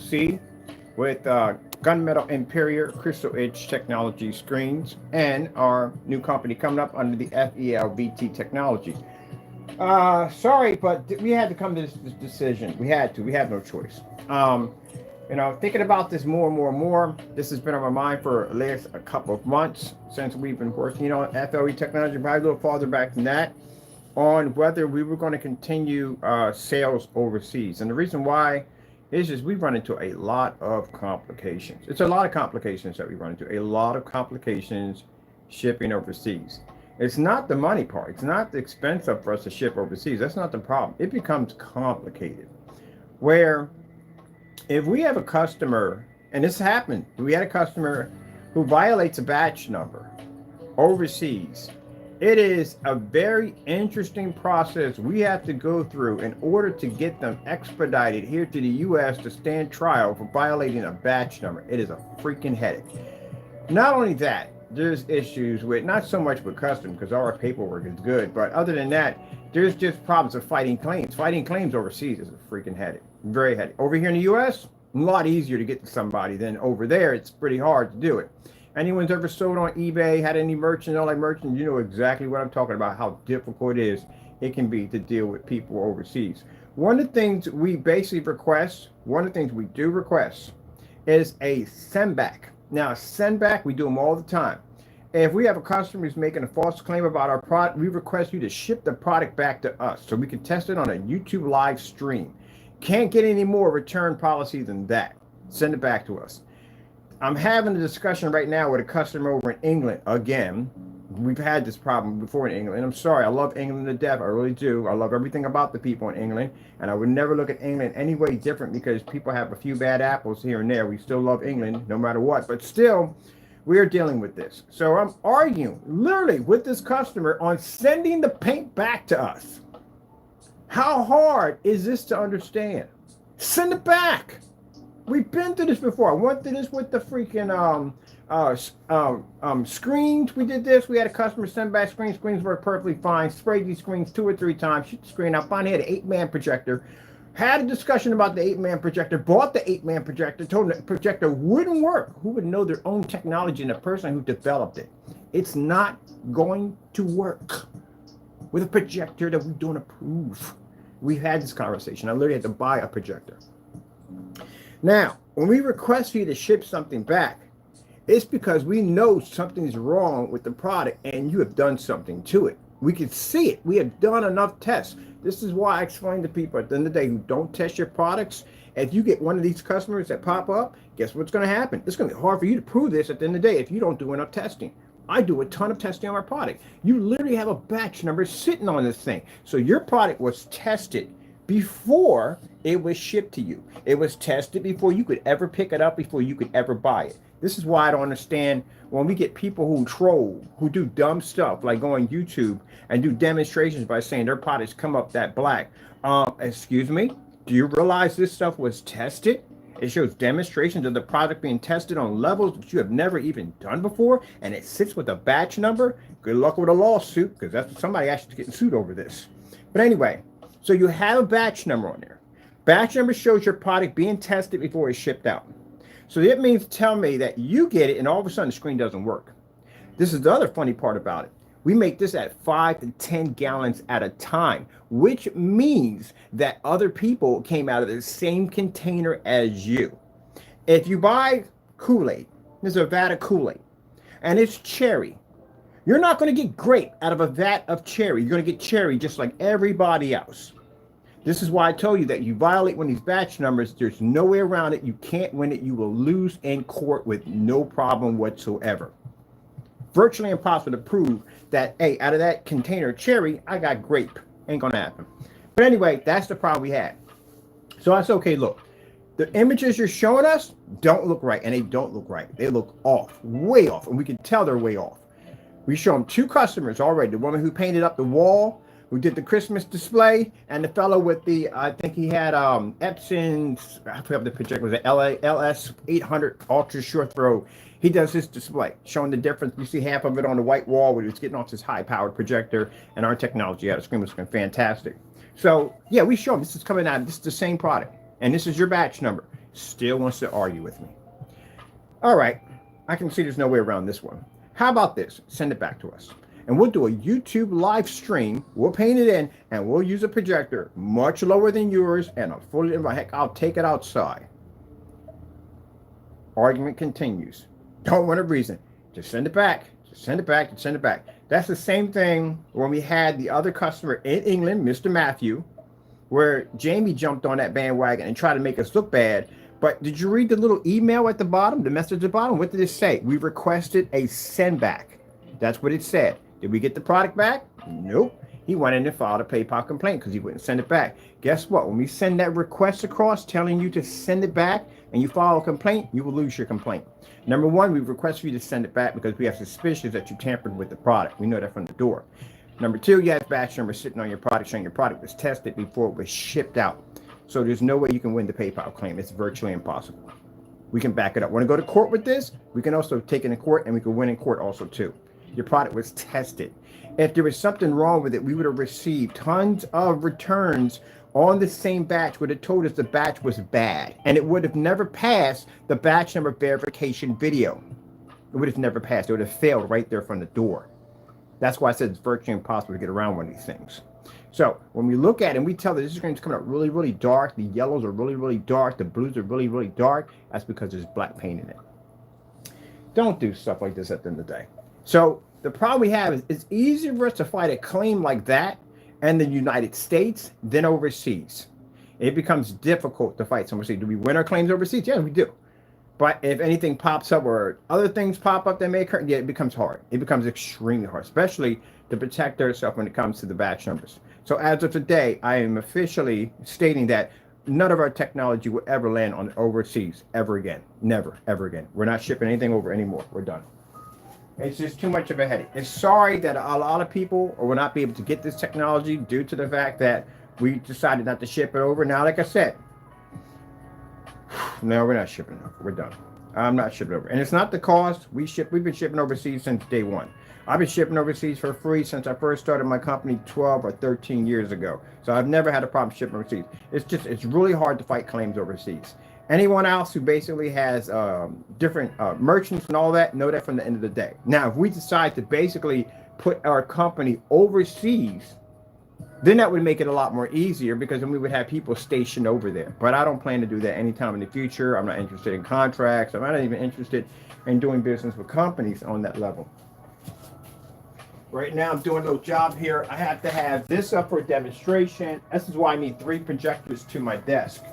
see with gunmetal interior crystal edge technology screens and our new company coming up under the FLE Technology. Sorry, but we had to come to this decision. We had to. We have no choice. Thinking about this more and more and more. This has been on my mind for at least a couple of months since we've been working on FLE Technology, probably a little farther back than that, on whether we were going to continue sales overseas. And the reason why is just we run into a lot of complications. It's a lot of complications that we run into. A lot of complications shipping overseas. It's not the money part. It's not the expense for us to ship overseas. That's not the problem. It becomes complicated. Where if we have a customer, and this happened, we had a customer who violates a batch number overseas. It is a very interesting process we have to go through in order to get them expedited here to the U.S. to stand trial for violating a batch number. It is a freaking headache. Not only that, there's issues with, not so much with customs because all our paperwork is good, but other than that, there's just problems of fighting claims. Fighting claims overseas is a freaking headache. Very headache. Over here in the U.S., a lot easier to get to somebody than over there. It's pretty hard to do it. Anyone's ever sold on eBay, had any merchant, all like merchants, you know exactly what I'm talking about, how difficult it can be to deal with people overseas. One of the things we basically request, one of the things we do request is a send back. Now, send back, we do them all the time. If we have a customer who's making a false claim about our product, we request you to ship the product back to us so we can test it on a YouTube live stream. Can't get any more return policy than that. Send it back to us. I'm having a discussion right now with a customer over in England again. We've had this problem before in England. I'm sorry, I love England to death. I really do. I love everything about the people in England. And I would never look at England any way different because people have a few bad apples here and there. We still love England no matter what. But still, we are dealing with this. So I'm arguing literally with this customer on sending the paint back to us. How hard is this to understand? Send it back. We've been through this before. I went through this with the freaking screens. We did this. We had a customer send back screens. Screens work perfectly fine. Sprayed these screens 2 or 3 times. Shoot the screen out. Finally had an 8-man projector. Had a discussion about the 8-man projector. Bought the 8-man projector. Told them the projector wouldn't work. Who would know their own technology and the person who developed it? It's not going to work with a projector that we don't approve. We've had this conversation. I literally had to buy a projector. Now, when we request for you to ship something back, it's because we know something's wrong with the product and you have done something to it. We can see it. We have done enough tests. This is why I explain to people at the end of the day who don't test your products, if you get one of these customers that pop up, guess what's going to happen? It's going to be hard for you to prove this at the end of the day if you don't do enough testing. I do a ton of testing on my product. You literally have a batch number sitting on this thing. So your product was tested before it was shipped to you. It was tested before you could ever pick it up, before you could ever buy it. This is why I don't understand when we get people who troll, who do dumb stuff like go on YouTube and do demonstrations by saying their products come up that black. Excuse me, do you realize this stuff was tested? It shows demonstrations of the product being tested on levels that you have never even done before, and it sits with a batch number. Good luck with a lawsuit, because that's somebody actually getting sued over this. But anyway, so you have a batch number on there. Batch number shows your product being tested before it's shipped out. So it means tell me that you get it and all of a sudden the screen doesn't work. This is the other funny part about it. We make this at 5 to 10 gallons at a time, which means that other people came out of the same container as you. If you buy Kool-Aid, there's a vat of Kool-Aid, and it's cherry. You're not going to get grape out of a vat of cherry. You're going to get cherry just like everybody else. This is why I told you that you violate one of these batch numbers. There's no way around it. You can't win it. You will lose in court with no problem whatsoever. Virtually impossible to prove that, hey, out of that container of cherry, I got grape. Ain't going to happen. But anyway, that's the problem we had. So I said, okay, look, the images you're showing us don't look right, and they don't look right. They look off, way off, and we can tell they're way off. We show them 2 customers already, the woman who painted up the wall, who did the Christmas display, and the fellow with the, I think he had Epson's, I forgot the projector, was it LXXVIII ultra short throw. He does his display, showing the difference. You see half of it on the white wall where it's getting off this high-powered projector, and our technology out of screen was looking fantastic. So, yeah, we show them this is coming out. This is the same product, and this is your batch number. Still wants to argue with me. All right, I can see there's no way around this one. How about this? Send it back to us. And we'll do a YouTube live stream. We'll paint it in, and we'll use a projector much lower than yours, and a fully, heck, I'll take it outside. Argument continues. Don't want a reason. Just send it back. Just send it back. Just send it back. That's the same thing when we had the other customer in England, Mr. Matthew, where Jamie jumped on that bandwagon and tried to make us look bad. But did you read the little email at the bottom, the message at the bottom? What did it say? We requested a send back. That's what it said. Did we get the product back? Nope. He went in and filed a PayPal complaint because he wouldn't send it back. Guess what? When we send that request across telling you to send it back and you file a complaint, you will lose your complaint. Number one, we request for you to send it back because we have suspicions that you tampered with the product. We know that from the door. Number two, you have batch number sitting on your product showing your product was tested before it was shipped out. So there's no way you can win the PayPal claim. It's virtually impossible. We can back it up. Want to go to court with this? We can also take it in court, and we can win in court also too. Your product was tested. If there was something wrong with it, we would have received tons of returns on the same batch, would have told us the batch was bad, and it would have never passed the batch number verification video. It would have never passed. It would have failed right there from the door. That's why I said it's virtually impossible to get around one of these things. So when we look at it and we tell that this screen is coming up really, really dark, the yellows are really, really dark, the blues are really, really dark, that's because there's black paint in it. Don't do stuff like this at the end of the day. So the problem we have is it's easier for us to fight a claim like that in the United States than overseas. It becomes difficult to fight some overseas. Do we win our claims overseas? Yeah, we do. But if anything pops up or other things pop up that may occur, yeah, it becomes hard. It becomes extremely hard, especially to protect ourselves when it comes to the batch numbers. So as of today, I am officially stating that none of our technology will ever land on overseas ever again. Never, ever again. We're not shipping anything over anymore. We're done. It's just too much of a headache. It's sorry that a lot of people will not be able to get this technology due to the fact that we decided not to ship it over. Now, like I said, no, we're not shipping over. We're done. I'm not shipping over. And it's not the cost. We've been shipping overseas since day one. I've been shipping overseas for free since I first started my company 12 or 13 years ago. So I've never had a problem shipping overseas. It's really hard to fight claims overseas. Anyone else who basically has different merchants and all that, know that from the end of the day. Now, if we decide to basically put our company overseas, then that would make it a lot more easier because then we would have people stationed over there. But I don't plan to do that anytime in the future. I'm not interested in contracts. I'm not even interested in doing business with companies on that level. Right now, I'm doing a little job here. I have to have this up for a demonstration. This is why I need 3 projectors to my desk,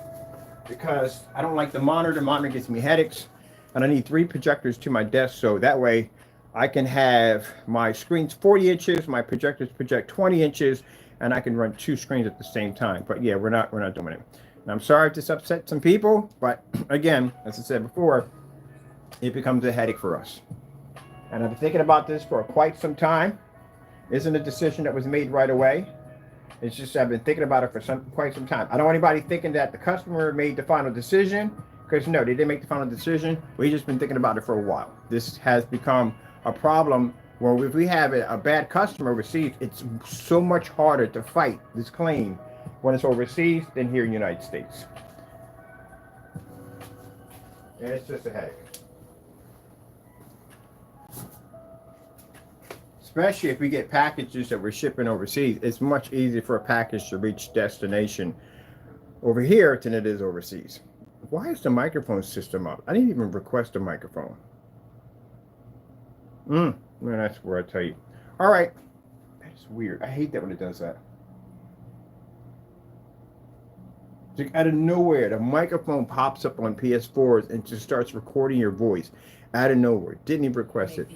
because I don't like the monitor. The monitor gives me headaches, and I need 3 projectors to my desk so that way I can have my screens 40 inches, my projectors project 20 inches, and I can run 2 screens at the same time. But yeah, we're not doing it. And I'm sorry if this upset some people, but again, as I said before, it becomes a headache for us. And I've been thinking about this for quite some time. Isn't a decision that was made right away. It's just I've been thinking about it for quite some time. I don't want anybody thinking that the customer made the final decision, because no, they didn't make the final decision. We've just been thinking about it for a while. This has become a problem where if we have a bad customer overseas, it's so much harder to fight this claim when it's overseas than here in the United States. And it's just a headache. Especially if we get packages that we're shipping overseas, it's much easier for a package to reach destination over here than it is overseas. Why is the microphone system up? I didn't even request a microphone. Man, that's where I tell you. All right. That's weird. I hate that when it does that. It's like out of nowhere, the microphone pops up on PS4s and just starts recording your voice. Out of nowhere. Didn't even request it.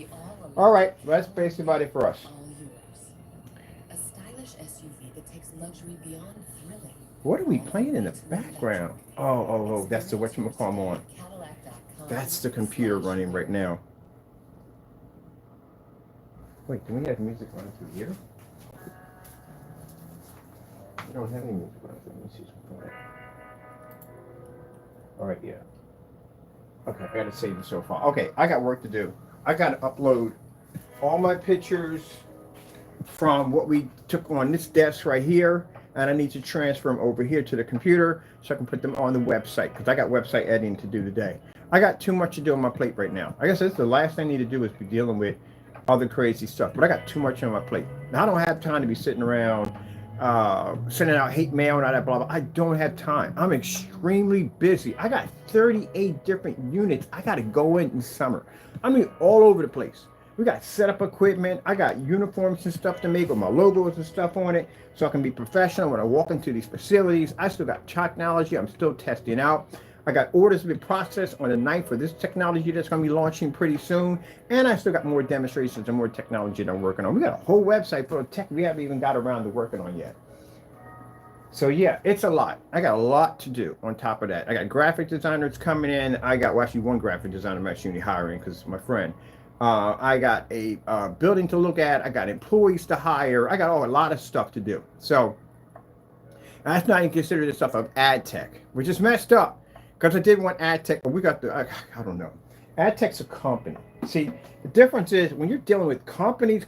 All right, that's basically about it for us. A stylish SUV that takes luxury beyond thrilling. What are we playing in the background? Oh, that's the whatchamacallit I'm on. That's the computer running right now. Wait, do we have music running through here? We don't have any music running through. Let me see something. All right, yeah. Okay, I gotta save the so far. Okay, I got work to do. I got to upload all my pictures from what we took on this desk right here, and and I need to transfer them over here to the computer so I can put them on the website, because I got website editing to do today. I got too much to do on my plate right now. I guess that's the last thing I need to do is be dealing with other crazy stuff, but I got too much on my plate. Now, I don't have time to be sitting around sending out hate mail and all that blah blah. I don't have time. I'm extremely busy. I got 38 different units I got to go in summer. I mean, all over the place. We got setup equipment. I got uniforms and stuff to make with my logos and stuff on it, so I can be professional when I walk into these facilities. I still got technology I'm still testing out. I got orders to be processed on the 9th for this technology that's going to be launching pretty soon. And I still got more demonstrations and more technology that I'm working on. We got a whole website full of tech we haven't even got around to working on yet. So yeah, it's a lot. I got a lot to do on top of that. I got graphic designers coming in. I got, well, actually one graphic designer I'm actually hiring because it's my friend. I got a building to look at. I got employees to hire. I got a lot of stuff to do. So that's not even considered the stuff of ad tech, which is messed up. Because I did want ad tech, but we got the, I don't know. Ad tech's a company. See, the difference is when you're dealing with companies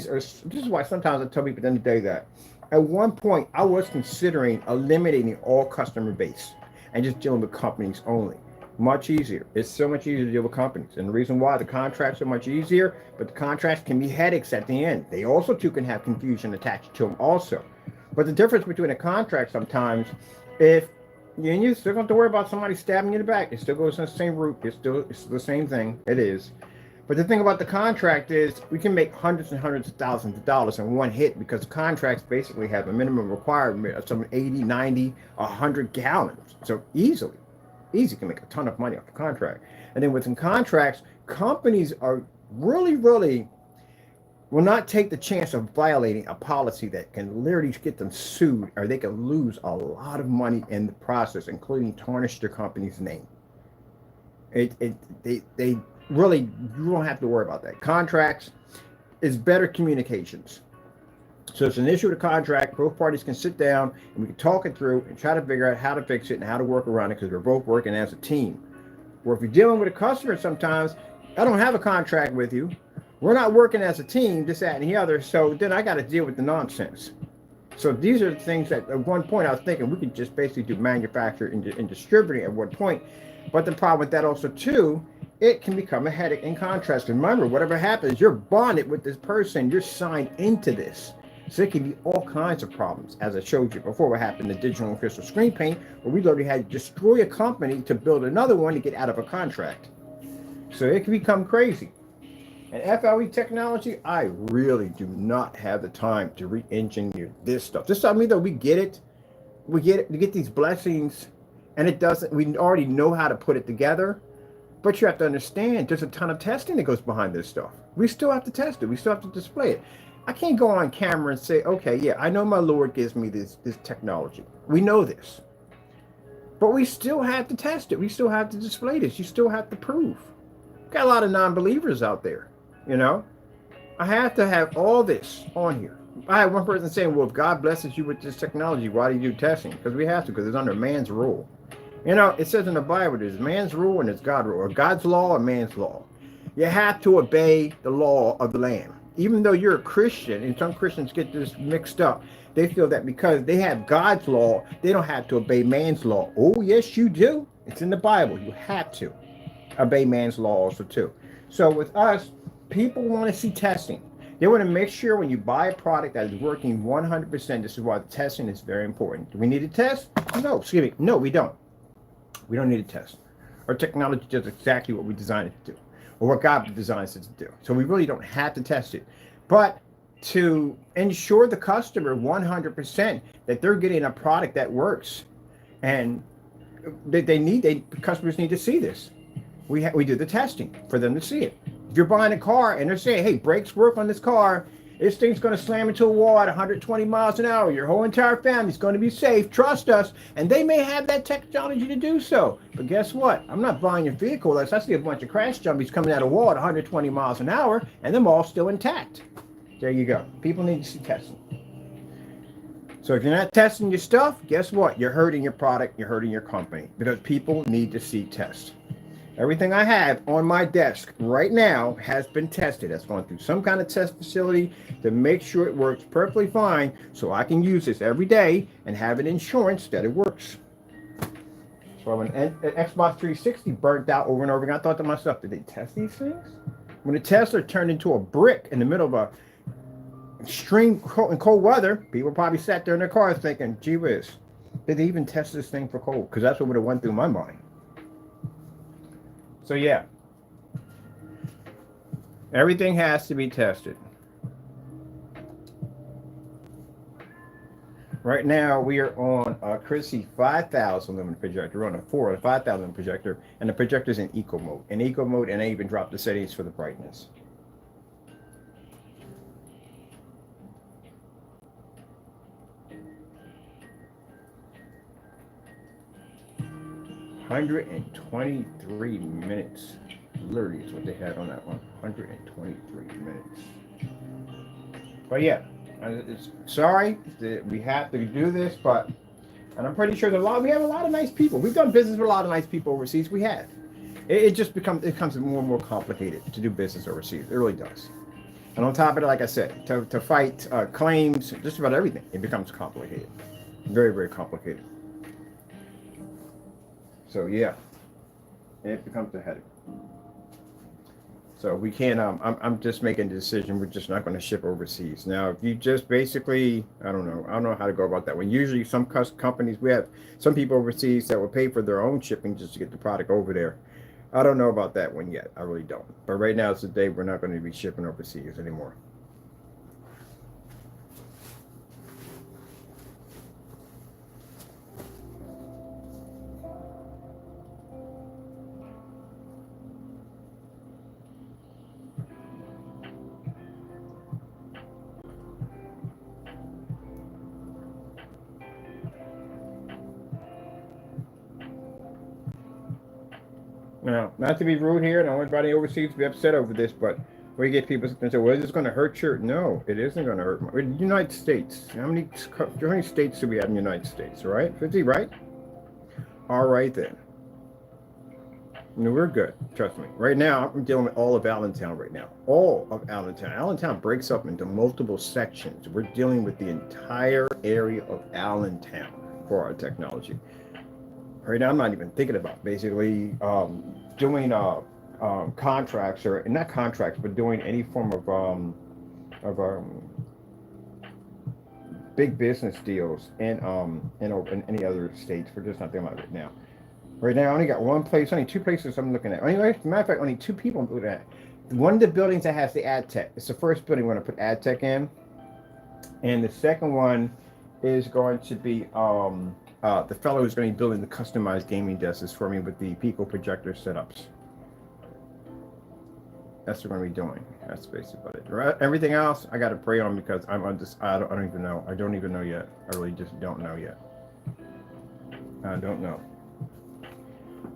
are, this is why sometimes I tell people at the end of the day that at one point I was considering eliminating all customer base and just dealing with companies only. Much easier. It's so much easier to deal with companies. And the reason why the contracts are much easier, but the contracts can be headaches at the end. They also too can have confusion attached to them also. But the difference between a contract sometimes, if you still don't have to worry about somebody stabbing you in the back. It still goes in the same route. It's the same thing. It is. But the thing about the contract is we can make hundreds and hundreds of thousands of dollars in one hit, because contracts basically have a minimum requirement of some 80, 90, 100 gallons. So easy can make a ton of money off the contract. And then within contracts, companies are really will not take the chance of violating a policy that can literally get them sued, or they can lose a lot of money in the process, including tarnish their company's name. They really, you don't have to worry about that. Contracts is better communications. So it's an issue with a contract. Both parties can sit down and we can talk it through and try to figure out how to fix it and how to work around it, because we're both working as a team. Or if you're dealing with a customer, sometimes I don't have a contract with you. We're not working as a team, this, that, and the other. So then I got to deal with the nonsense. So these are the things that at one point I was thinking we could just basically do manufacture and distributing at one point. But the problem with that also too, it can become a headache in contrast. Remember, whatever happens, you're bonded with this person. You're signed into this. So it can be all kinds of problems. As I showed you before, what happened to digital and crystal screen paint, where we literally had to destroy a company to build another one to get out of a contract. So it can become crazy. And FLE Technology, I really do not have the time to re-engineer this stuff. Just tell me that we get it. We get these blessings, and it doesn't, we already know how to put it together. But you have to understand, there's a ton of testing that goes behind this stuff. We still have to test it. We still have to display it. I can't go on camera and say, okay, yeah, I know my Lord gives me this technology. We know this. But we still have to test it. We still have to display this. You still have to prove. Got a lot of non-believers out there. You know, I have to have all this on here. I had one person saying, well, if God blesses you with this technology, why do you do testing? Because we have to, because it's under man's rule. You know, it says in the Bible, there's man's rule and there's God's rule, or God's law or man's law. You have to obey the law of the land. Even though you're a Christian, and some Christians get this mixed up, they feel that because they have God's law, they don't have to obey man's law. Oh, yes, you do. It's in the Bible. You have to obey man's law also too. So with us, people want to see testing. They want to make sure when you buy a product that is working 100%, this is why the testing is very important. Do we need to test? No, excuse me. No, we don't. We don't need to test. Our technology does exactly what we designed it to do, or what God designs it to do. So we really don't have to test it. But to ensure the customer 100% that they're getting a product that works, and customers need to see this. We do the testing for them to see it. If you're buying a car and they're saying, hey, brakes work on this car, this thing's going to slam into a wall at 120 miles an hour, your whole entire family's going to be safe, trust us, and they may have that technology to do so. But guess what? I'm not buying your vehicle unless I see a bunch of crash jumpies coming out of a wall at 120 miles an hour and them all still intact. There you go. People need to see testing. So if you're not testing your stuff, guess what? You're hurting your product, you're hurting your company, because people need to see tests. Everything I have on my desk right now has been tested. It's gone through some kind of test facility to make sure it works perfectly fine so I can use this every day and have an insurance that it works. So when an Xbox 360 burnt out over and over again, I thought to myself, did they test these things? When the Tesla turned into a brick in the middle of a extreme cold weather, people probably sat there in their cars thinking, gee whiz, did they even test this thing for cold? Because that's what would have went through my mind. So yeah, everything has to be tested. Right now we are on a Chrissy 5000 lumen projector. We're on a 4 or 5000 projector, and the projector's in eco mode. In eco mode, and I even dropped the settings for the brightness. $123 minutes. Literally is what they had on that one. 123 minutes. But yeah, sorry that we have to do this, but and I'm pretty sure we have a lot of nice people. We've done business with a lot of nice people overseas. We have. It just becomes more and more complicated to do business overseas. It really does. And on top of it, like I said, to fight claims, just about everything, it becomes complicated. Very, very complicated. So yeah, it becomes a headache. So we can't. I'm just making the decision. We're just not going to ship overseas now. If you just basically, I don't know how to go about that one. Usually, some companies, we have some people overseas that will pay for their own shipping just to get the product over there. I don't know about that one yet. I really don't. But right now, it's the day we're not going to be shipping overseas anymore. Now, not to be rude here, and I don't want anybody overseas to be upset over this, but we get people that say, well, is this going to hurt your... No, it isn't going to hurt. United States. How many states do we have in the United States, right? 50, right? All right, then. No, we're good. Trust me. Right now, I'm dealing with all of Allentown right now. All of Allentown. Allentown breaks up into multiple sections. We're dealing with the entire area of Allentown for our technology. Right now, I'm not even thinking about basically doing contracts, or not contracts, but doing any form of big business deals in any other states. We're just not thinking about it right now. Right now, I only got one place, only two places I'm looking at. Anyway, as a matter of fact, only two people I'm looking at. One of the buildings that has the ad tech. It's the first building we're going to put ad tech in, and the second one is going to be the fellow who's going to be building the customized gaming desks for me with the Pico projector setups. That's what we're going to be doing. That's basically about it. Right? Everything else, I got to pray on because I don't even know. I don't even know yet. I really just don't know yet. I don't know.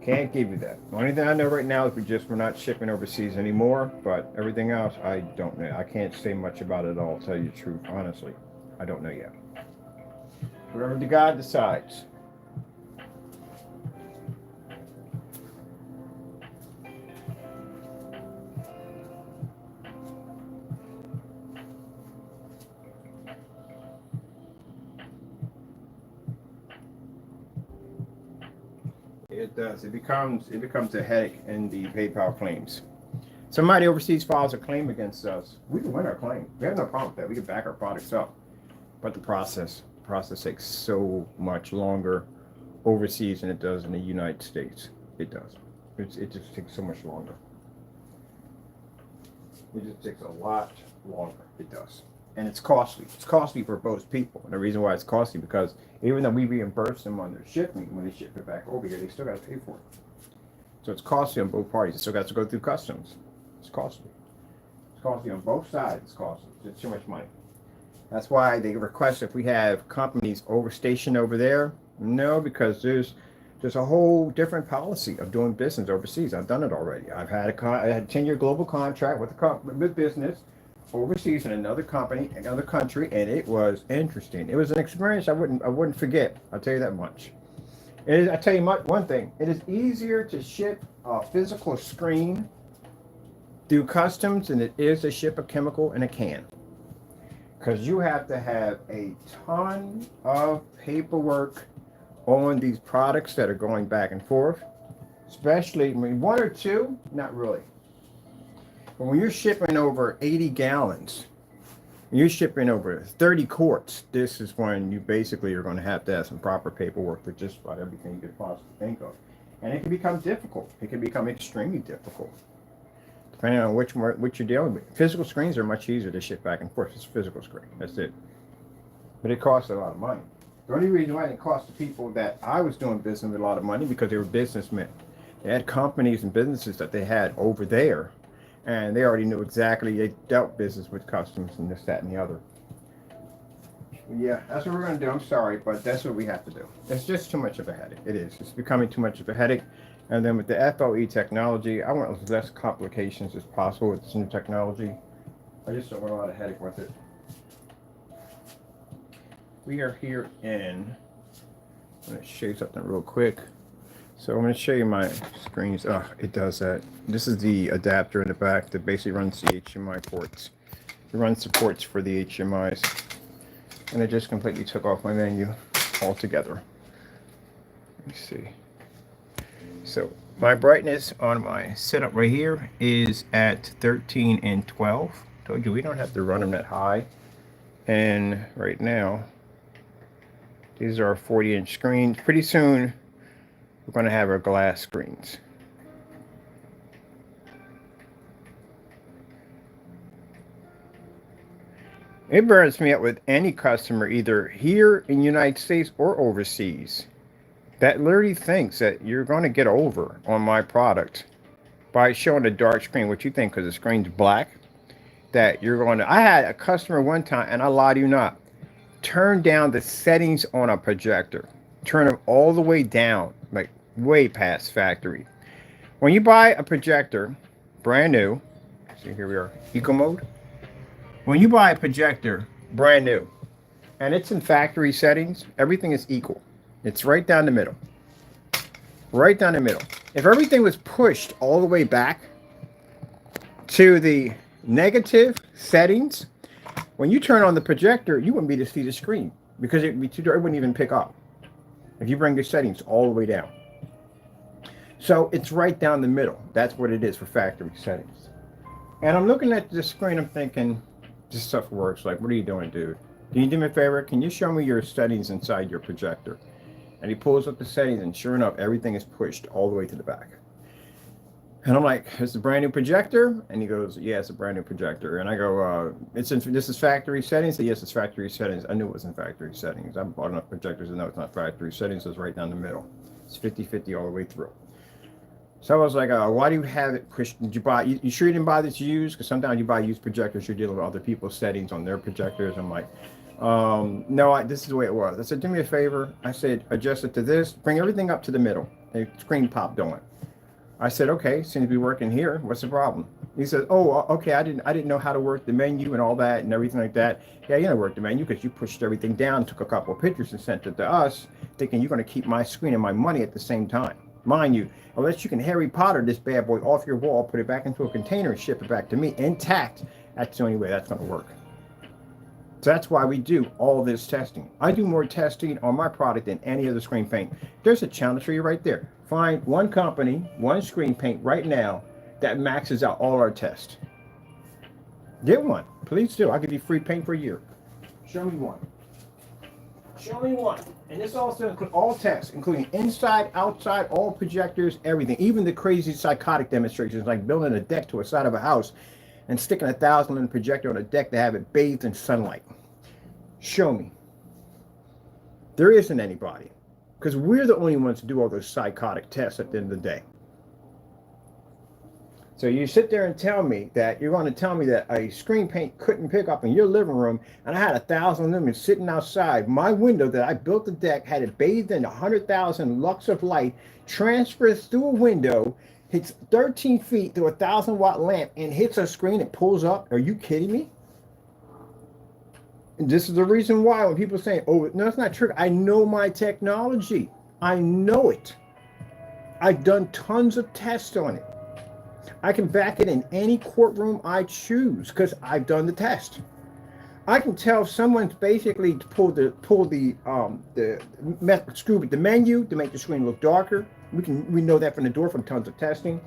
Can't give you that. The only thing I know right now is we're not shipping overseas anymore, but everything else, I don't know. I can't say much about it all, tell you the truth, honestly. I don't know yet. Whatever the God decides. It does. It becomes a headache in the PayPal claims. Somebody overseas files a claim against us. We can win our claim. We have no problem with that. We can back our products up. But the process takes so much longer overseas than it does in the United States. It does. It just takes so much longer. It just takes a lot longer. It does. And it's costly. It's costly for both people. And the reason why it's costly because even though we reimburse them on their shipping, when they ship it back over here, they still got to pay for it. So it's costly on both parties. It still got to go through customs. It's costly. It's costly on both sides. It's costly. It's too much money. That's why they request if we have companies stationed over there. No, because there's a whole different policy of doing business overseas. I've done it already. I had a 10-year global contract with business overseas in another company, another country, and it was interesting. It was an experience I wouldn't forget. I'll tell you that much. I tell you one thing. It is easier to ship a physical screen through customs than it is to ship a chemical in a can. Because you have to have a ton of paperwork on these products that are going back and forth. Especially, I mean, one or two, not really. But when you're shipping over 80 gallons, you're shipping over 30 quarts, this is when you basically are going to have some proper paperwork for just about everything you could possibly think of. And it can become difficult. It can become extremely difficult, depending on what you're dealing with. Physical screens are much easier to ship back and forth. It's a physical screen. That's it. But it costs a lot of money. The only reason why it cost the people that I was doing business with a lot of money because they were businessmen. They had companies and businesses that they had over there, and they already knew exactly, they dealt business with customs and this, that, and the other. Yeah, that's what we're going to do. I'm sorry, but that's what we have to do. It's just too much of a headache. It is. It's becoming too much of a headache. And then with the FLE technology, I want as less complications as possible with this new technology. I just don't want a lot of headache with it. We are here in, I'm going to show you something real quick. So I'm going to show you my screens. Oh, it does that. This is the adapter in the back that basically runs the HDMI ports. It runs the ports for the HDMIs. And it just completely took off my menu altogether. Let me see. So my brightness on my setup right here is at 13 and 12. Told you we don't have to run them that high. And right now, these are 40-inch screens. Pretty soon, we're going to have our glass screens. It burns me up with any customer, either here in the United States or overseas, that literally thinks that you're going to get over on my product by showing a dark screen. What you think, because the screen's black, that you're going to... I had a customer one time, and I lie to you not, turn down the settings on a projector. Turn them all the way down, like way past factory. When you buy a projector, brand new, see here we are, eco mode. When you buy a projector, brand new, and it's in factory settings, everything is equal. It's right down the middle. Right down the middle. If everything was pushed all the way back to the negative settings, when you turn on the projector, you wouldn't be able to see the screen because it would be too dark. It wouldn't even pick up if you bring the settings all the way down. So it's right down the middle. That's what it is for factory settings. And I'm looking at the screen, I'm thinking, this stuff works. Like, what are you doing, dude? Can you do me a favor? Can you show me your settings inside your projector? And he pulls up the settings, and sure enough, everything is pushed all the way to the back. And I'm like, it's a brand new projector? And he goes, yeah, it's a brand new projector. And I go, this is factory settings? He said, yes, it's factory settings. I knew it wasn't factory settings. I bought enough projectors to know it's not factory settings. It's right down the middle. It's 50-50 all the way through. So I was like, why do you have it pushed? Did you buy, you sure you didn't buy this used? Because sometimes you buy used projectors, you're dealing with other people's settings on their projectors. I'm like, no, this is the way it was. I said, do me a favor. I said, adjust it to this, bring everything up to the middle. The screen popped on. I said, okay, seems to be working here. What's the problem? He said, oh, okay, I didn't know how to work the menu and all that and everything like that. Yeah, you know work the menu because you pushed everything down, took a couple of pictures and sent it to us, thinking you're going to keep my screen and my money at the same time. Mind you, unless you can Harry Potter this bad boy off your wall, put it back into a container and ship it back to me intact, that's the only way that's going to work. So that's why we do all this testing. I do more testing on my product than any other screen paint. There's a challenge for you right there. Find one company, one screen paint right now that maxes out all our tests. Get one. Please do. I'll give you free paint for a year. Show me one. Show me one. And this also includes all tests, including inside, outside, all projectors, everything. Even the crazy psychotic demonstrations like building a deck to a side of a house and sticking a 1,000-lumen projector on a deck to have it bathed in sunlight. Show me. There isn't anybody. Because we're the only ones to do all those psychotic tests at the end of the day. So you sit there and tell me that you're going to tell me that a screen paint couldn't pick up in your living room, and I had 1,000 lumens sitting outside my window that I built the deck, had it bathed in 100,000 lux of light, transfers through a window, hits 13 feet through a 1,000-watt lamp, and hits a screen and pulls up. Are you kidding me? And this is the reason why when people say, oh, no, it's not true. I know my technology. I know it. I've done tons of tests on it. I can back it in any courtroom I choose because I've done the test. I can tell if someone's basically pulled the screw with the menu to make the screen look darker. We know that from the door from tons of testing.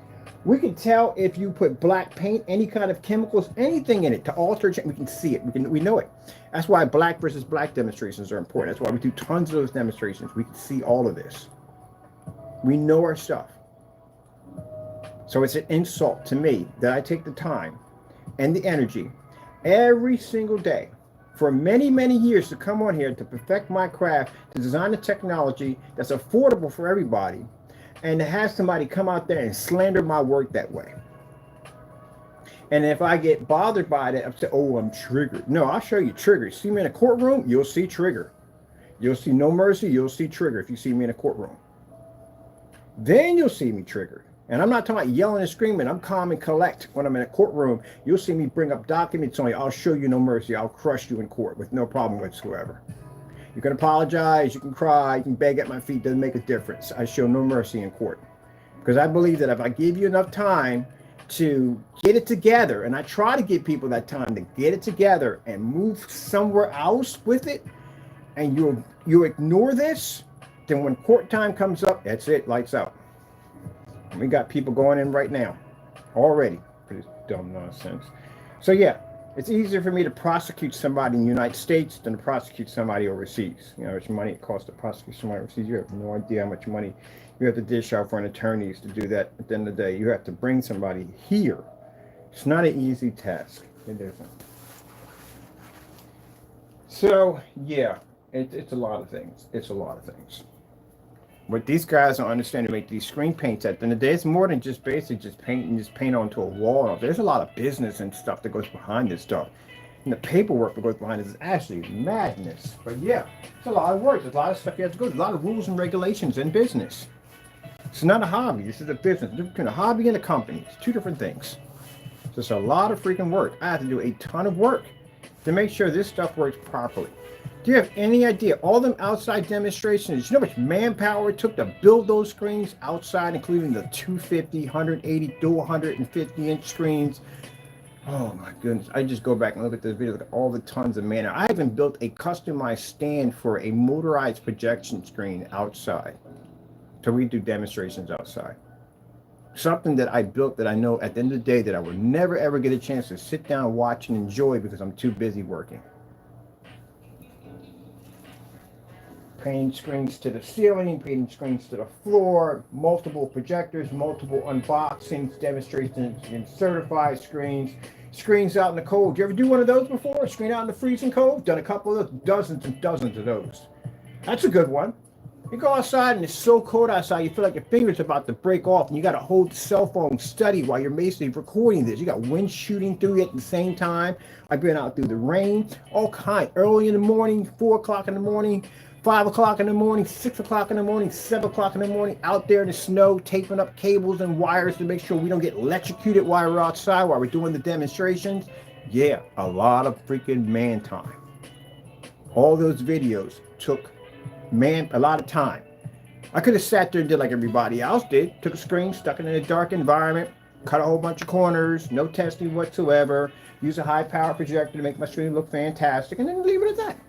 We can tell if you put black paint, any kind of chemicals, anything in it to alter it. We can see it. We know it. That's why black versus black demonstrations are important. That's why we do tons of those demonstrations. We can see all of this. We know our stuff. So it's an insult to me that I take the time and the energy every single day for many, many years to come on here to perfect my craft, to design a technology that's affordable for everybody, and to have somebody come out there and slander my work that way. And if I get bothered by that, I'm saying, oh, I'm triggered. No, I'll show you triggers. See me in a courtroom, you'll see trigger. You'll see no mercy, you'll see trigger if you see me in a courtroom. Then you'll see me triggered. And I'm not talking about yelling and screaming. I'm calm and collect. When I'm in a courtroom, you'll see me bring up documents on you. I'll show you no mercy. I'll crush you in court with no problem whatsoever. You can apologize. You can cry. You can beg at my feet. Doesn't make a difference. I show no mercy in court. Because I believe that if I give you enough time to get it together, and I try to give people that time to get it together and move somewhere else with it, and you ignore this, then when court time comes up, that's it. Lights out. We got people going in right now already for this dumb nonsense. So yeah, it's easier for me to prosecute somebody in the United States than to prosecute somebody overseas. You know how much money it costs to prosecute somebody overseas. You have no idea how much money you have to dish out for an attorney to do that. At the end of the day, you have to bring somebody here. It's not an easy task. It isn't. So yeah, it's a lot of things. It's a lot of things. What these guys don't understand to make these screen paints at the end of the day, it's more than just basically just paint onto a wall. There's a lot of business and stuff that goes behind this stuff. And the paperwork that goes behind it is actually madness. But yeah, it's a lot of work. There's a lot of stuff you have to go. There's a lot of rules and regulations in business. It's not a hobby. This is a business. There's between a hobby and a company. It's two different things. So it's a lot of freaking work. I have to do a ton of work to make sure this stuff works properly. Do you have any idea? All them outside demonstrations, you know how much manpower it took to build those screens outside, including the 250, 180, to 150 inch screens? Oh my goodness. I just go back and look at this video, look at all the tons of man. I even built a customized stand for a motorized projection screen outside. So we do demonstrations outside. Something that I built that I know at the end of the day that I would never ever get a chance to sit down, watch, and enjoy because I'm too busy working. Painting screens to the ceiling, painting screens to the floor, multiple projectors, multiple unboxings, demonstrations in certified screens, screens out in the cold. Did you ever do one of those before? A screen out in the freezing cold? Done a couple of those, dozens and dozens of those. That's a good one. You go outside and it's so cold outside, you feel like your finger's about to break off and you got to hold the cell phone steady while you're basically recording this. You got wind shooting through you at the same time. I've been out through the rain, all kind, early in the morning, 4 o'clock in the morning, 5 o'clock in the morning, 6 o'clock in the morning, 7 o'clock in the morning, out there in the snow, taping up cables and wires to make sure we don't get electrocuted while we're outside, while we're doing the demonstrations. Yeah, a lot of freaking man time. All those videos took a lot of time. I could have sat there and did like everybody else did. Took a screen, stuck it in a dark environment, cut a whole bunch of corners, no testing whatsoever, use a high power projector to make my screen look fantastic, and then leave it at that.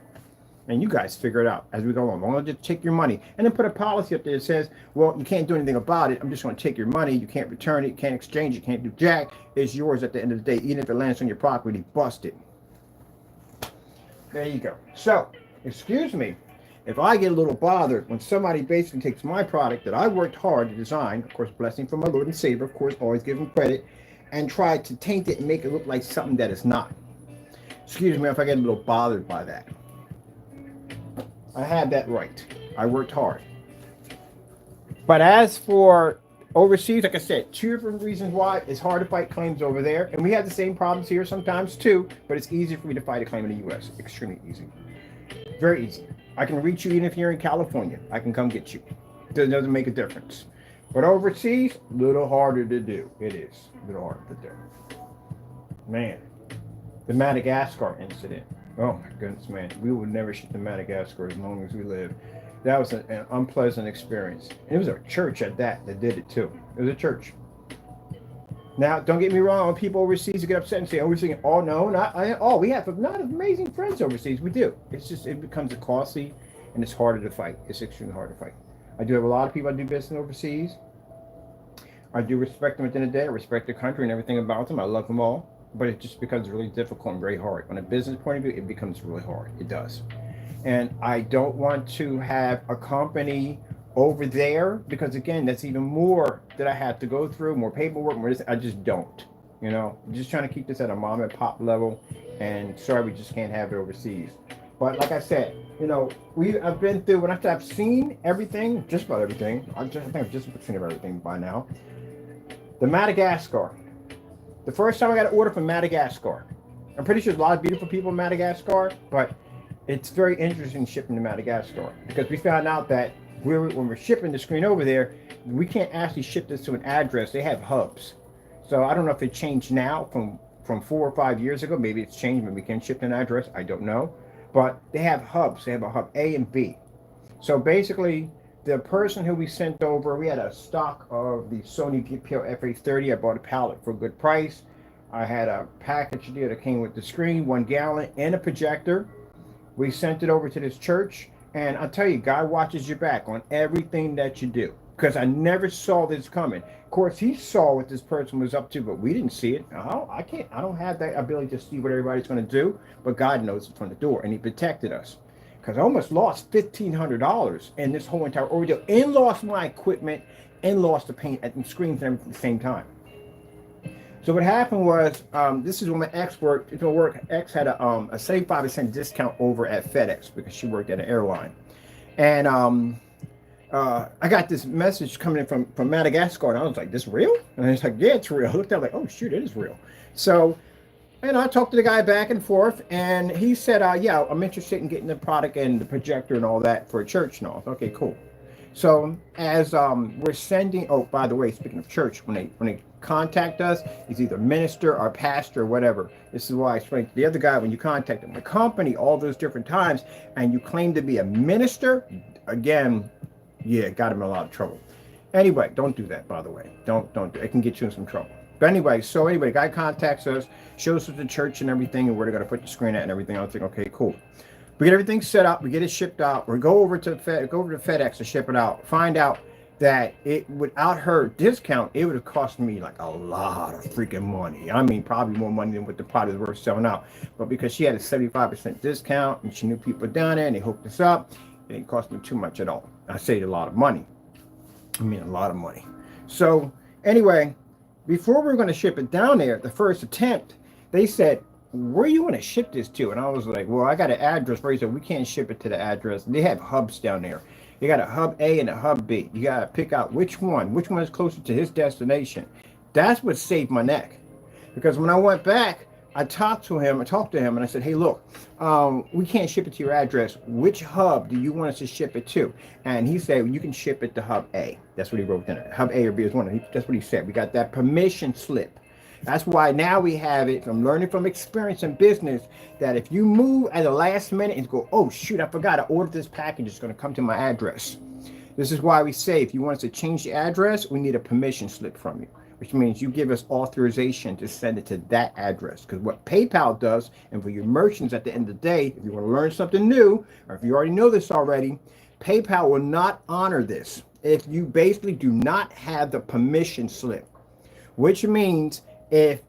And you guys figure it out as we go on. I'm going to just take your money and then put a policy up there that says, well, you can't do anything about it. I'm just going to take your money. You can't return it. You can't exchange it. You can't do jack. It's yours at the end of the day. Even if it lands on your property, bust it. There you go. So, excuse me if I get a little bothered when somebody basically takes my product that I worked hard to design, of course, blessing from my Lord and Savior, of course, always give him credit, and try to taint it and make it look like something that it's not. Excuse me if I get a little bothered by that. I had that right. I worked hard. But as for overseas, like I said, two different reasons why it's hard to fight claims over there. And we have the same problems here sometimes too, but it's easier for me to fight a claim in the U.S. Extremely easy. Very easy. I can reach you even if you're in California. I can come get you. It doesn't make a difference. But overseas, a little harder to do. It is a little harder to do. Man, the Madagascar incident. Oh my goodness, man. We will never ship to Madagascar as long as we live. That was an unpleasant experience. And it was a church at that did it too. It was a church. Now, don't get me wrong. When people overseas get upset and say, "Oh, we're saying, oh no, not oh, we have not amazing friends overseas." We do. It's just it becomes a costly, and it's harder to fight. It's extremely hard to fight. I do have a lot of people I do business overseas. I do respect them at the end of the day. I respect the country and everything about them. I love them all. But it just becomes really difficult and very hard. On a business point of view, it becomes really hard. It does. And I don't want to have a company over there because, again, that's even more that I have to go through, more paperwork, more this. I just don't. You know, I'm just trying to keep this at a mom and pop level. And sorry, we just can't have it overseas. But like I said, you know, I've been through, when I've seen everything, just about everything. I think I've just seen everything by now. The Madagascar. The first time I got an order from Madagascar. I'm pretty sure there's a lot of beautiful people in Madagascar, but it's very interesting shipping to Madagascar because we found out that when we're shipping the screen over there, we can't actually ship this to an address. They have hubs. So I don't know if it changed now from 4 or 5 years ago. Maybe it's changed when we can ship to an address. I don't know. But they have hubs. They have a hub A and B. So basically, the person who we sent over, we had a stock of the Sony GPL FA30. I bought a pallet for a good price. I had a package deal that came with the screen, 1 gallon, and a projector. We sent it over to this church. And I'll tell you, God watches your back on everything that you do. Because I never saw this coming. Of course, he saw what this person was up to, but we didn't see it. I don't have that ability to see what everybody's going to do. But God knows it from the door, and he protected us. Because I almost lost $1,500 in this whole entire ordeal, and lost my equipment, and lost the paint and screens and everything at the same time. So what happened was, this is when my ex worked. Ex had a 75% discount over at FedEx because she worked at an airline, and I got this message coming in from Madagascar, and I was like, "This real?" And it's like, "Yeah, it's real." I looked at it like, "Oh shoot, it is real." So. And I talked to the guy back and forth, and he said, yeah, I'm interested in getting the product and the projector and all that for a church and all. Okay, cool. So as we're sending, oh, by the way, speaking of church, when they contact us, it's either minister or pastor or whatever. This is why I explained to the other guy, when you contact them, the company, all those different times, and you claim to be a minister, again, yeah, got him in a lot of trouble. Anyway, don't do that, by the way. Don't do it. It can get you in some trouble. But anyway, the guy contacts us, shows us the church and everything, and where they're going to put the screen at and everything. I was like, okay, cool. We get everything set up. We get it shipped out. We go over to FedEx to ship it out. Find out that without her discount, it would have cost me like a lot of freaking money. I mean, probably more money than what the product was worth selling out. But because she had a 75% discount and she knew people down there and they hooked us up, it didn't cost me too much at all. I saved a lot of money. I mean, a lot of money. So anyway, before we were going to ship it down there, the first attempt, they said, "Where you want to ship this to?" And I was like, "Well, I got an address for you, so we can't ship it to the address." They have hubs down there. You got a hub A and a hub B. You got to pick out which one is closer to his destination. That's what saved my neck. Because when I went back, I talked to him, and I said, "Hey, look, we can't ship it to your address. Which hub do you want us to ship it to?" And he said, "You can ship it to hub A." That's what he wrote in it. Hub A or B is one. That's what he said. We got that permission slip. That's why now we have it from learning from experience in business, that if you move at the last minute and go, "Oh shoot, I forgot, I ordered this package, it's going to come to my address." This is why we say, if you want us to change the address, we need a permission slip from you, which means you give us authorization to send it to that address. Because what PayPal does, and for your merchants at the end of the day, if you want to learn something new, or if you already know this already, PayPal will not honor this if you basically do not have the permission slip. Which means if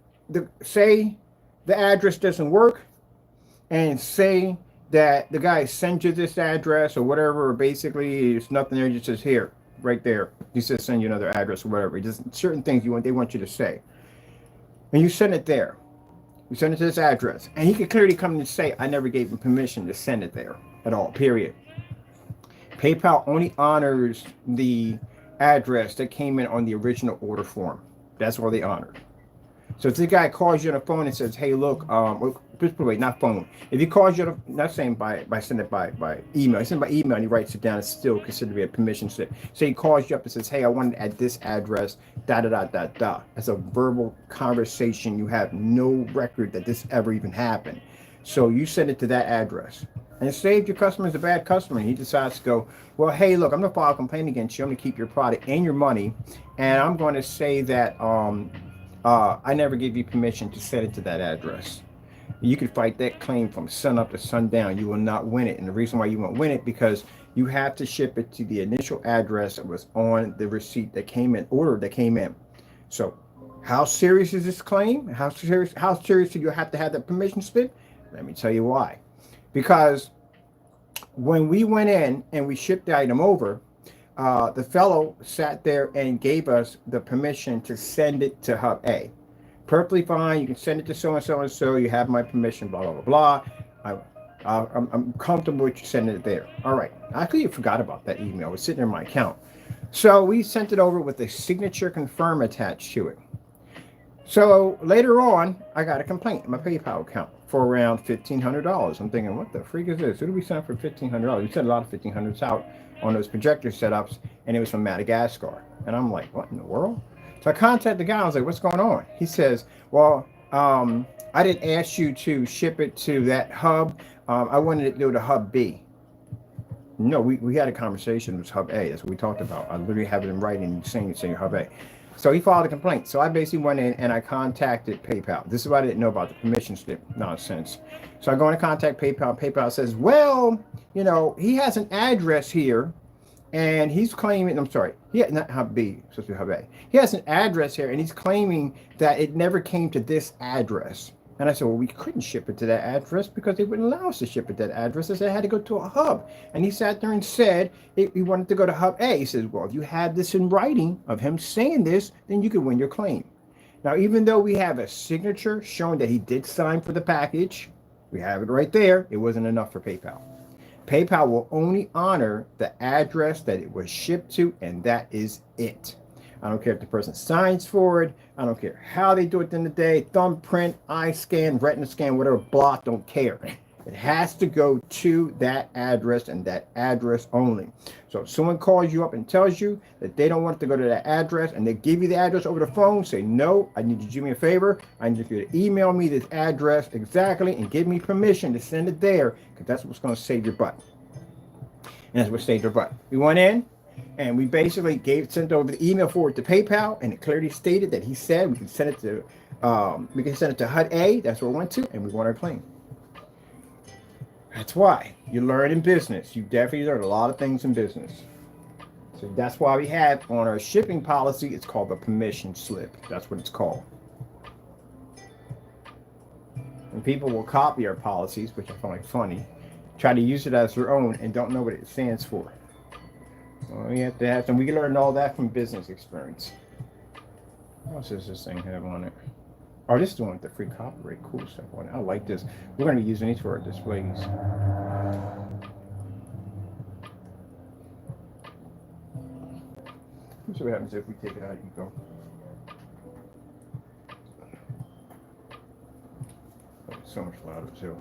say the address doesn't work, and say that the guy sends you this address or whatever, or basically there's nothing there, just says here, right there, he says send you another address or whatever. Just certain things they want you to say, and you send it there. You send it to this address, and he could clearly come and say, "I never gave him permission to send it there at all." Period. PayPal only honors the address that came in on the original order form. That's all they honor. So if the guy calls you on the phone and says, "Hey, look, wait, not phone. If he calls you, not saying by sending it by email. He sends it by email and he writes it down. It's still considered to be a permission slip. So he calls you up and says, "Hey, I want it at this address, da da da da da." That's a verbal conversation. You have no record that this ever even happened. So you send it to that address. And say if your customer is a bad customer and he decides to go, well, hey, look, I'm going to file a complaint against you. I'm going to keep your product and your money. And I'm going to say that I never gave you permission to send it to that address. You could fight that claim from sun up to sundown. You will not win it. And the reason why you won't win it, because you have to ship it to the initial address that was on the receipt that came in, order that came in. So how serious is this claim? How serious do you have to have that permission slip? Let me tell you why. Because when we went in and we shipped the item over, the fellow sat there and gave us the permission to send it to Hub A. Perfectly fine. You can send it to so and so and so. You have my permission. Blah blah blah blah. I'm comfortable with you sending it there. All right. I actually forgot about that email. It was sitting in my account. So we sent it over with a signature confirm attached to it. So later on, I got a complaint in my PayPal account for around $1,500. I'm thinking, what the freak is this? Who do we send for $1,500? We sent a lot of 1,500s out on those projector setups, and it was from Madagascar. And I'm like, what in the world? So I contacted the guy. I was like, what's going on? He says, well, I didn't ask you to ship it to that hub. I wanted to do the Hub B. No, we had a conversation. It was Hub A. That's what we talked about. I literally have it in writing saying Hub A. So he filed a complaint. So I basically went in and I contacted PayPal. This is what I didn't know about the permission slip nonsense. So I go in and contact PayPal. PayPal says, well, you know, he has an address here and he's claiming, I'm sorry, not Hub B, supposed to be Hub A. He has an address here and he's claiming that it never came to this address. And I said, well, we couldn't ship it to that address because they wouldn't allow us to ship it to that address. I said, I had to go to a hub. And he sat there and said he wanted to go to Hub A. He says, well, if you had this in writing of him saying this, then you could win your claim. Now, even though we have a signature showing that he did sign for the package, we have it right there. It wasn't enough for PayPal. PayPal will only honor the address that it was shipped to, and that is it. I don't care if the person signs for it. I don't care how they do it in the day. Thumbprint, eye scan, retina scan, whatever, block, don't care. It has to go to that address and that address only. So if someone calls you up and tells you that they don't want it to go to that address and they give you the address over the phone, say, no, I need you to do me a favor. I need you to email me this address exactly and give me permission to send it there, because that's what's going to save your butt. And that's what saved your butt. We went in. And we basically sent over the email forward to PayPal, and it clearly stated that he said we can send it to HUD A. That's where it went to, and we won our claim. That's why you learn in business. You definitely learn a lot of things in business. So that's why we have on our shipping policy. It's called the permission slip. That's what it's called. And people will copy our policies, which I find funny, try to use it as their own, and don't know what it stands for. Well, we have to have some. We can learn all that from business experience. What else does this thing have on it? Oh, this is the one with the free copyright. Cool stuff on it. I like this. We're going to be using these for our displays. Let's see what happens if we take it out of Eco. Oh, it's so much louder too.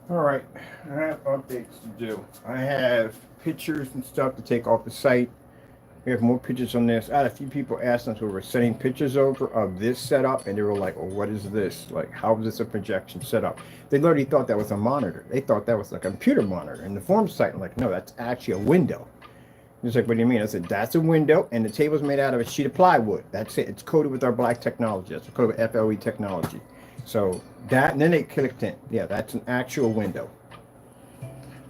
All right, I have updates to do. I have pictures and stuff to take off the site. We have more pictures on this. I had a few people asking us who were sending pictures over of this setup, and they were like, well, what is this? Like, how is this a projection setup? They literally thought that was a monitor. They thought that was a computer monitor in the form site. I'm like, no, that's actually a window. He's like, what do you mean? I said, that's a window, and the table's made out of a sheet of plywood. That's it. It's coated with our black technology. That's coated with FLE technology. So that, and then they clicked in. Yeah, that's an actual window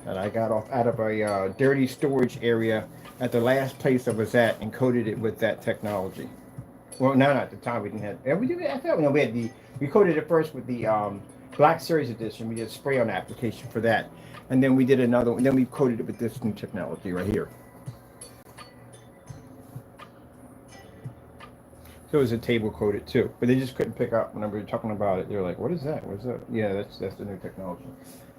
that I got off out of a dirty storage area at the last place I was at, and coated it with that technology. Well, no, not at the time we didn't have. We did that. No, we coated it first with the Black Series edition. We did a spray-on application for that, and then we did another one. Then we coated it with this new technology right here. So it was a table coated too, but they just couldn't pick up when we were talking about it. They were like, "What is that? What is that?" Yeah, that's the new technology.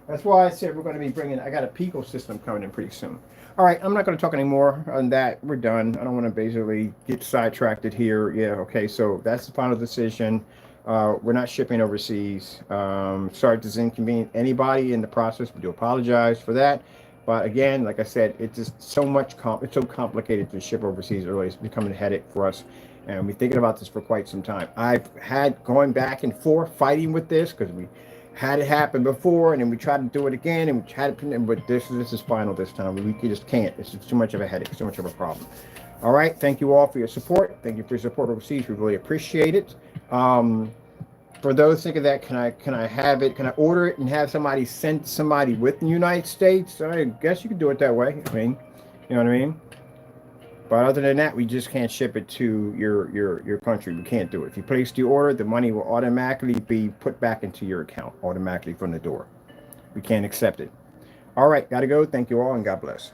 That's why I said we're going to be bringing. I got a Pico system coming in pretty soon. All right, I'm not going to talk anymore on that. We're done. I don't want to basically get sidetracked here. Yeah, okay. So that's the final decision. We're not shipping overseas. Sorry to inconvenience anybody in the process. We do apologize for that. But again, like I said, it's just so much it's so complicated to ship overseas early. It's becoming a headache for us. And we've been thinking about this for quite some time. I've had going back and forth fighting with this because we had it happen before, and then we tried to do it again, and we tried to, but this is final this time. We just can't. It's just too much of a headache, too much of a problem. All right. Thank you all for your support. Thank you for your support overseas. We really appreciate it. For those thinking that, can I have it? Can I order it and have somebody send somebody with the United States? I guess you can do it that way. I mean, you know what I mean? But other than that, we just can't ship it to your country. We can't do it. If you place the order, the money will automatically be put back into your account automatically from the door. We can't accept it. All right, gotta go. Thank you all, and God bless.